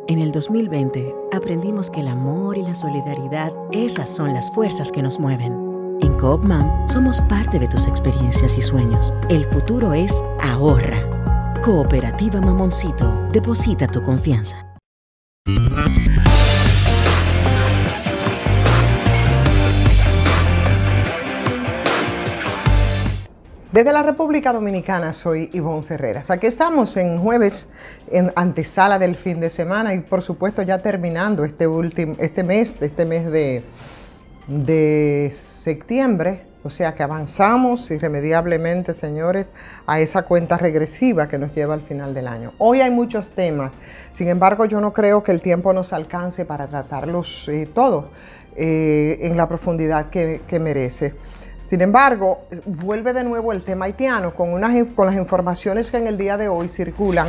En el 2020 aprendimos que el amor y la solidaridad, esas son las fuerzas que nos mueven. En Coop Mam somos parte de tus experiencias y sueños. El futuro es ahorra. Cooperativa Mamoncito, deposita tu confianza. Desde la República Dominicana soy Ivonne Ferreras. Aquí estamos en jueves, en antesala del fin de semana y por supuesto ya terminando este mes de septiembre. O sea que avanzamos irremediablemente, señores, a esa cuenta regresiva que nos lleva al final del año. Hoy hay muchos temas, sin embargo yo no creo que el tiempo nos alcance para tratarlos todos en la profundidad que merece. Sin embargo, vuelve de nuevo el tema haitiano con las informaciones que en el día de hoy circulan.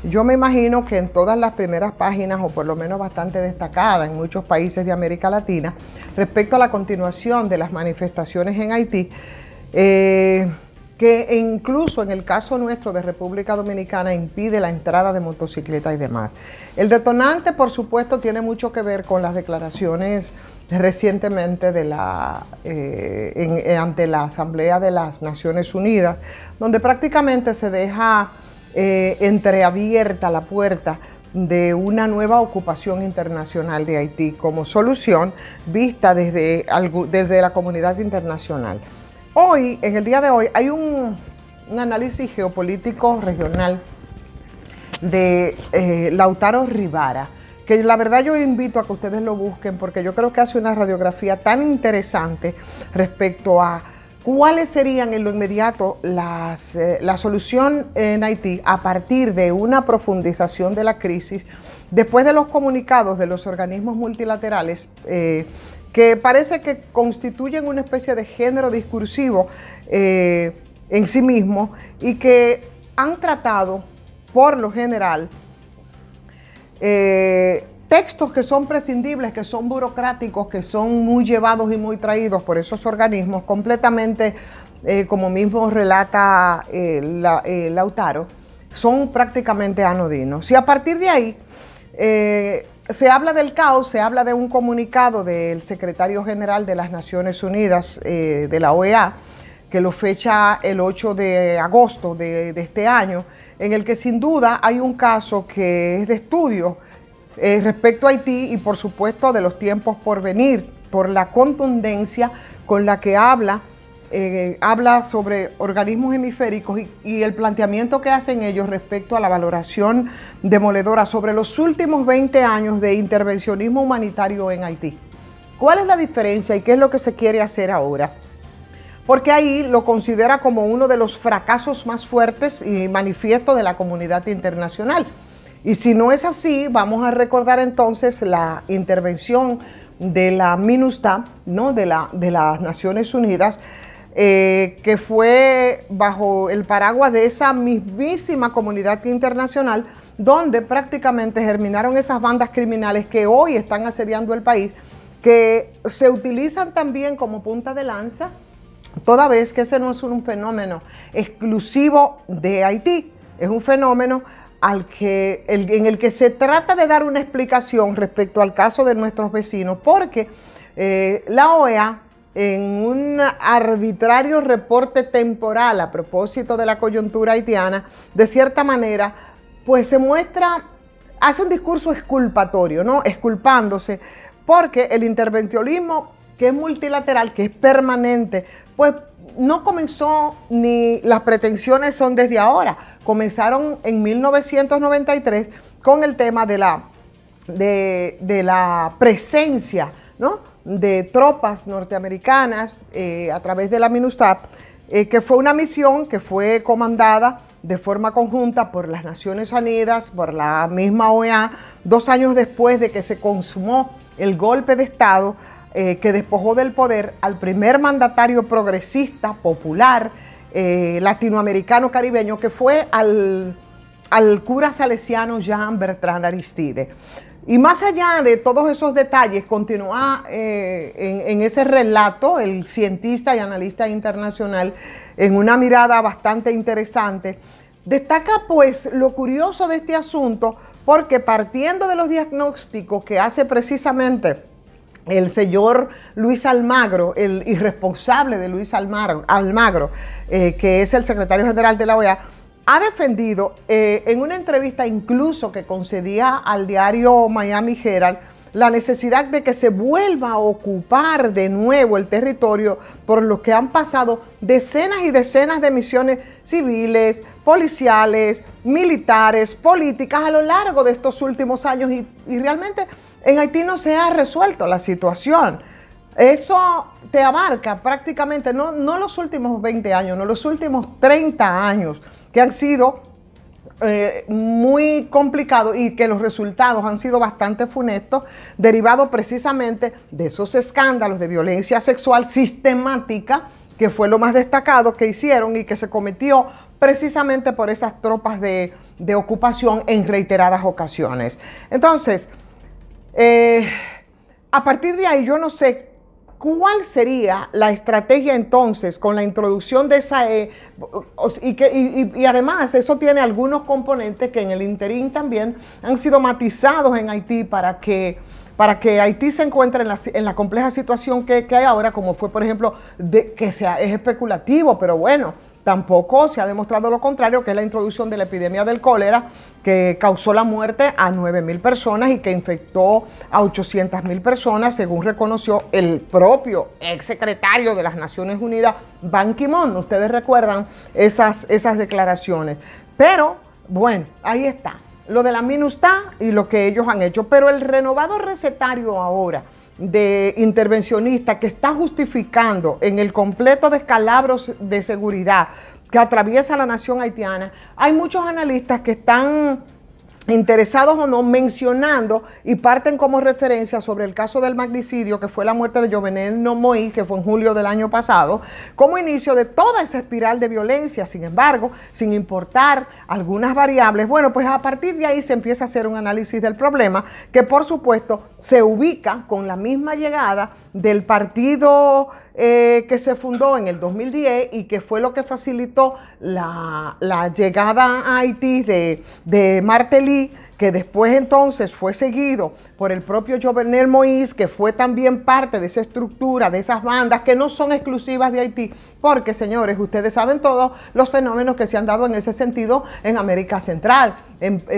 Yo me imagino que en todas las primeras páginas, o por lo menos bastante destacadas en muchos países de América Latina, respecto a la continuación de las manifestaciones en Haití, que incluso en el caso nuestro de República Dominicana impide la entrada de motocicletas y demás. El detonante, por supuesto, tiene mucho que ver con las declaraciones recientemente ante la Asamblea de las Naciones Unidas, donde prácticamente se deja entreabierta la puerta de una nueva ocupación internacional de Haití como solución vista desde la comunidad internacional. Hoy, en el día de hoy, hay un análisis geopolítico regional de Lautaro Rivara, que la verdad yo invito a que ustedes lo busquen porque yo creo que hace una radiografía tan interesante respecto a cuáles serían en lo inmediato la solución en Haití a partir de una profundización de la crisis después de los comunicados de los organismos multilaterales que parece que constituyen una especie de género discursivo en sí mismo y que han tratado por lo general textos que son prescindibles, que son burocráticos, que son muy llevados y muy traídos por esos organismos, completamente, como mismo relata Lautaro, son prácticamente anodinos. Y a partir de ahí se habla del caos, se habla de un comunicado del secretario general de las Naciones Unidas, de la OEA, que lo fecha el 8 de agosto de este año, en el que sin duda hay un caso que es de estudio respecto a Haití y por supuesto de los tiempos por venir, por la contundencia con la que habla sobre organismos hemisféricos y el planteamiento que hacen ellos respecto a la valoración demoledora sobre los últimos 20 años de intervencionismo humanitario en Haití. ¿Cuál es la diferencia y qué es lo que se quiere hacer ahora? Porque ahí lo considera como uno de los fracasos más fuertes y manifiestos de la comunidad internacional. Y si no es así, vamos a recordar entonces la intervención de la MINUSTAH, ¿no? de las Naciones Unidas, que fue bajo el paraguas de esa mismísima comunidad internacional, donde prácticamente germinaron esas bandas criminales que hoy están asediando el país, que se utilizan también como punta de lanza, toda vez que ese no es un fenómeno exclusivo de Haití, es un fenómeno en el que se trata de dar una explicación respecto al caso de nuestros vecinos, porque la OEA, en un arbitrario reporte temporal a propósito de la coyuntura haitiana, de cierta manera, pues hace un discurso exculpatorio, ¿no? Exculpándose, porque el intervencionismo que es multilateral, que es permanente, pues no comenzó ni las pretensiones son desde ahora. Comenzaron en 1993 con el tema de la presencia, ¿no? de tropas norteamericanas a través de la MINUSTAH, que fue una misión que fue comandada de forma conjunta por las Naciones Unidas, por la misma OEA, 2 años después de que se consumó el golpe de Estado que despojó del poder al primer mandatario progresista, popular, latinoamericano caribeño, que fue al cura salesiano Jean Bertrand Aristide. Y más allá de todos esos detalles, continúa en ese relato el cientista y analista internacional en una mirada bastante interesante. Destaca pues lo curioso de este asunto porque partiendo de los diagnósticos que hace precisamente el señor Luis Almagro, el irresponsable de Luis Almagro, que es el secretario general de la OEA, ha defendido en una entrevista incluso que concedía al diario Miami Herald la necesidad de que se vuelva a ocupar de nuevo el territorio por lo que han pasado decenas y decenas de misiones civiles, policiales, militares, políticas a lo largo de estos últimos años y realmente en Haití no se ha resuelto la situación. Eso te abarca prácticamente, no los últimos 20 años, no los últimos 30 años, que han sido muy complicados y que los resultados han sido bastante funestos, derivados precisamente de esos escándalos de violencia sexual sistemática, que fue lo más destacado que hicieron y que se cometió precisamente por esas tropas de ocupación en reiteradas ocasiones. Entonces, a partir de ahí yo no sé ¿cuál sería la estrategia entonces con la introducción de esa y además eso tiene algunos componentes que en el interín también han sido matizados en Haití para que Haití se encuentre en la compleja situación que hay ahora, como fue por ejemplo, es especulativo, pero bueno, tampoco se ha demostrado lo contrario, que es la introducción de la epidemia del cólera, que causó la muerte a 9.000 personas y que infectó a 800.000 personas, según reconoció el propio exsecretario de las Naciones Unidas, Ban Ki-moon. Ustedes recuerdan esas declaraciones. Pero, bueno, ahí está. Lo de la MINUSTAH y lo que ellos han hecho. Pero el renovado recetario ahora de intervencionista que está justificando en el completo descalabro de seguridad que atraviesa la nación haitiana, hay muchos analistas que están interesados o no mencionando y parten como referencia sobre el caso del magnicidio, que fue la muerte de Jovenel Moïse, que fue en julio del año pasado, como inicio de toda esa espiral de violencia. Sin embargo, sin importar algunas variables, bueno, pues a partir de ahí se empieza a hacer un análisis del problema, que por supuesto se ubica con la misma llegada del partido que se fundó en el 2010 y que fue lo que facilitó la llegada a Haití de Martelly, que después entonces fue seguido por el propio Jovenel Moïse, que fue también parte de esa estructura, de esas bandas que no son exclusivas de Haití, porque señores, ustedes saben todos los fenómenos que se han dado en ese sentido en América Central,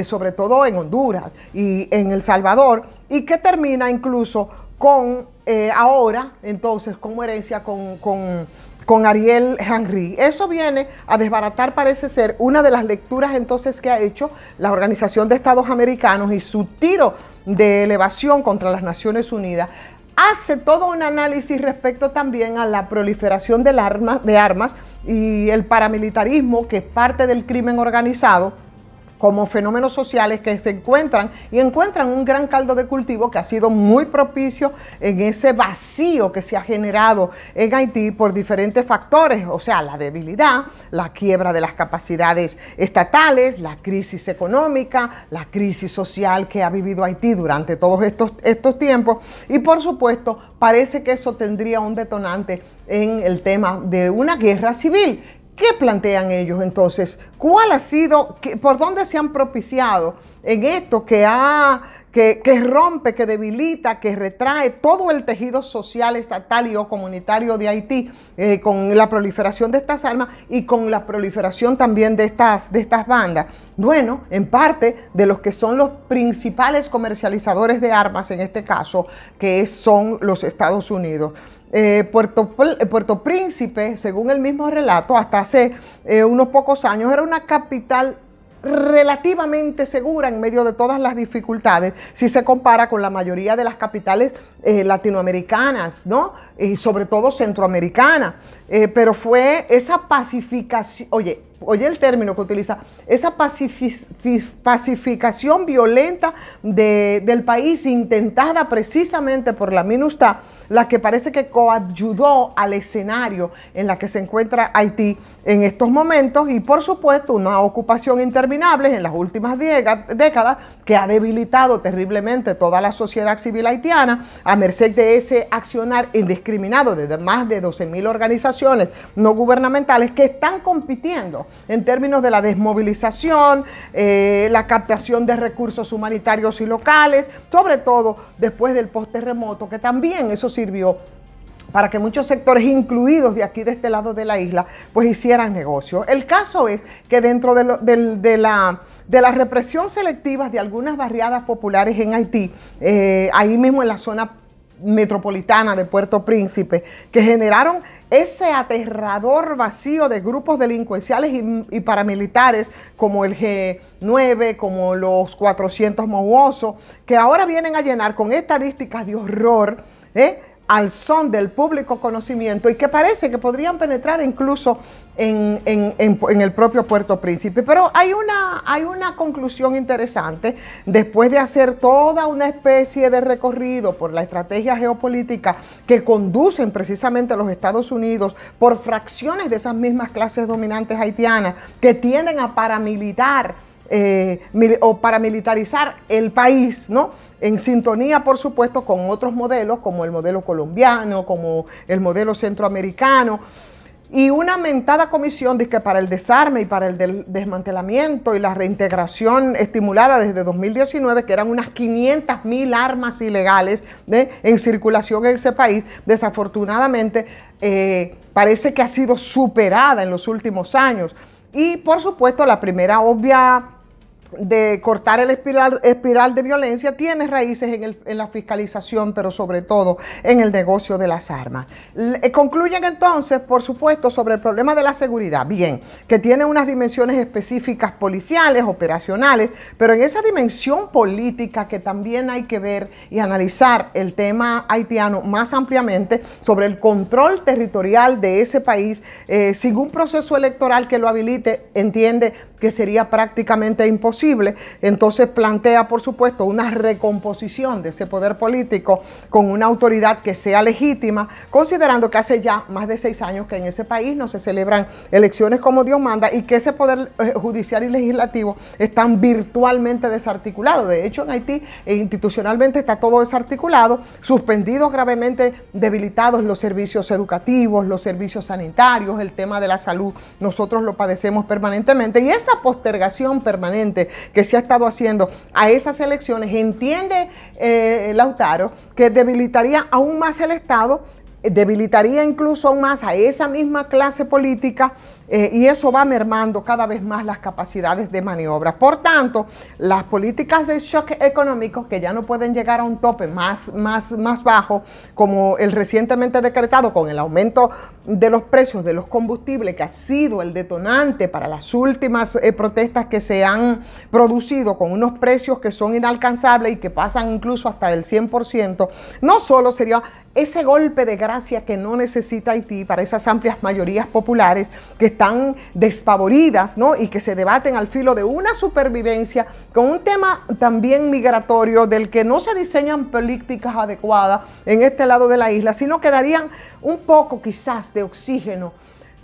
sobre todo en Honduras y en El Salvador, y que termina incluso con ahora, entonces, como herencia con Ariel Henry. Eso viene a desbaratar, parece ser, una de las lecturas entonces que ha hecho la Organización de Estados Americanos y su tiro de elevación contra las Naciones Unidas. Hace todo un análisis respecto también a la proliferación de armas y el paramilitarismo, que es parte del crimen organizado, como fenómenos sociales que se encuentran un gran caldo de cultivo que ha sido muy propicio en ese vacío que se ha generado en Haití por diferentes factores, o sea, la debilidad, la quiebra de las capacidades estatales, la crisis económica, la crisis social que ha vivido Haití durante todos estos tiempos, y por supuesto parece que eso tendría un detonante en el tema de una guerra civil. ¿Qué plantean ellos entonces? ¿Cuál ha sido, por dónde se han propiciado en esto que rompe, que debilita, que retrae todo el tejido social, estatal y o comunitario de Haití, con la proliferación de estas armas y con la proliferación también de estas bandas? Bueno, en parte de los que son los principales comercializadores de armas, en este caso, que son los Estados Unidos. Puerto Príncipe, según el mismo relato, hasta hace unos pocos años era una capital relativamente segura en medio de todas las dificultades, si se compara con la mayoría de las capitales latinoamericanas, ¿no? Y sobre todo centroamericanas. Pero fue esa pacificación, oye el término que utiliza, esa pacificación violenta del país, intentada precisamente por la MINUSTAH, la que parece que coayudó al escenario en la que se encuentra Haití en estos momentos, y por supuesto una ocupación interminable en las últimas décadas que ha debilitado terriblemente toda la sociedad civil haitiana a merced de ese accionar indiscriminado de más de 12.000 organizaciones no gubernamentales que están compitiendo en términos de la desmovilización, la captación de recursos humanitarios y locales, sobre todo después del post-terremoto, que también eso sirvió para que muchos sectores, incluidos de aquí, de este lado de la isla, pues hicieran negocio. El caso es que dentro de la represión selectiva de algunas barriadas populares en Haití, ahí mismo en la zona metropolitana de Puerto Príncipe, que generaron ese aterrador vacío de grupos delincuenciales y paramilitares como el G9, como los 400 Mouoso, que ahora vienen a llenar con estadísticas de horror, al son del público conocimiento, y que parece que podrían penetrar incluso en el propio Puerto Príncipe. Pero hay una conclusión interesante después de hacer toda una especie de recorrido por la estrategia geopolítica que conducen precisamente a los Estados Unidos por fracciones de esas mismas clases dominantes haitianas que tienden a paramilitar o paramilitarizar el país, ¿no? En sintonía, por supuesto, con otros modelos, como el modelo colombiano, como el modelo centroamericano, y una mentada comisión para el desarme y para el desmantelamiento y la reintegración estimulada desde 2019, que eran unas 500.000 armas ilegales en circulación en ese país. Desafortunadamente, parece que ha sido superada en los últimos años. Y, por supuesto, la primera obvia de cortar el espiral de violencia tiene raíces en la fiscalización, pero sobre todo en el negocio de las armas. Concluyen entonces, por supuesto, sobre el problema de la seguridad. Bien, que tiene unas dimensiones específicas policiales, operacionales, pero en esa dimensión política que también hay que ver y analizar el tema haitiano más ampliamente sobre el control territorial de ese país, sin un proceso electoral que lo habilite, entiende que sería prácticamente imposible. Entonces plantea, por supuesto, una recomposición de ese poder político con una autoridad que sea legítima, considerando que hace ya más de 6 años que en ese país no se celebran elecciones como Dios manda y que ese poder judicial y legislativo están virtualmente desarticulados. De hecho, en Haití institucionalmente está todo desarticulado, suspendidos, gravemente debilitados los servicios educativos, los servicios sanitarios, el tema de la salud, nosotros lo padecemos permanentemente, y esa postergación permanente que se ha estado haciendo a esas elecciones, entiende Lautaro, que debilitaría aún más el Estado, debilitaría incluso aún más a esa misma clase política, y eso va mermando cada vez más las capacidades de maniobra. Por tanto, las políticas de shock económico, que ya no pueden llegar a un tope más bajo, como el recientemente decretado con el aumento de los precios de los combustibles, que ha sido el detonante para las últimas protestas que se han producido, con unos precios que son inalcanzables y que pasan incluso hasta el 100%, no solo sería ese golpe de gracia que no necesita Haití para esas amplias mayorías populares que están despavoridas, ¿no? Y que se debaten al filo de una supervivencia con un tema también migratorio del que no se diseñan políticas adecuadas en este lado de la isla, sino que darían un poco quizás de oxígeno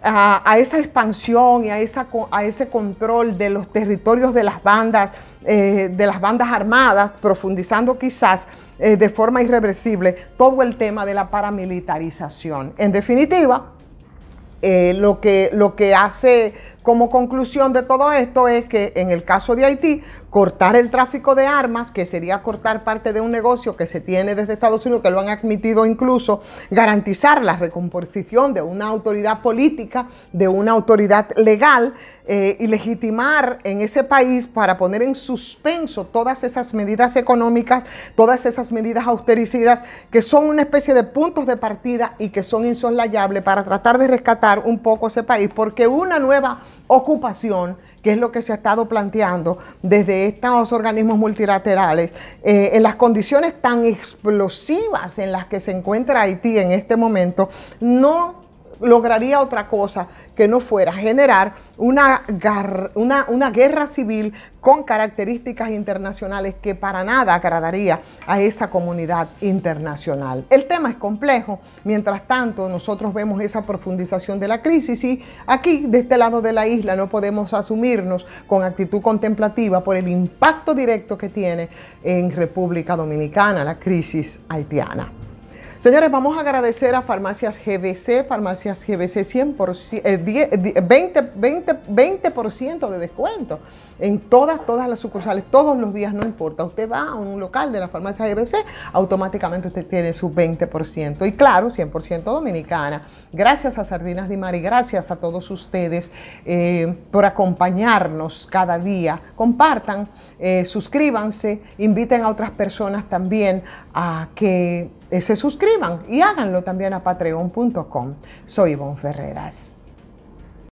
a esa expansión y a ese control de los territorios de las bandas armadas, profundizando quizás de forma irreversible todo el tema de la paramilitarización. En definitiva, lo que hace como conclusión de todo esto es que en el caso de Haití, cortar el tráfico de armas, que sería cortar parte de un negocio que se tiene desde Estados Unidos, que lo han admitido incluso, garantizar la recomposición de una autoridad política, de una autoridad legal, y legitimar en ese país para poner en suspenso todas esas medidas económicas, todas esas medidas austericidas que son una especie de puntos de partida y que son insoslayables para tratar de rescatar un poco ese país, porque una nueva ocupación, que es lo que se ha estado planteando desde estos organismos multilaterales, en las condiciones tan explosivas en las que se encuentra Haití en este momento, no lograría otra cosa que no fuera generar una guerra civil con características internacionales que para nada agradaría a esa comunidad internacional. El tema es complejo, mientras tanto nosotros vemos esa profundización de la crisis y aquí de este lado de la isla no podemos asumirnos con actitud contemplativa por el impacto directo que tiene en República Dominicana la crisis haitiana. Señores, vamos a agradecer a Farmacias GBC 100%, 20% de descuento en todas las sucursales, todos los días, no importa. Usted va a un local de la Farmacia GBC, automáticamente usted tiene su 20%. Y claro, 100% dominicana. Gracias a Sardinas Di Mar y gracias a todos ustedes por acompañarnos cada día. Compartan, suscríbanse, inviten a otras personas también a que se suscriban y háganlo también a patreon.com. Soy Ivonne Ferreras.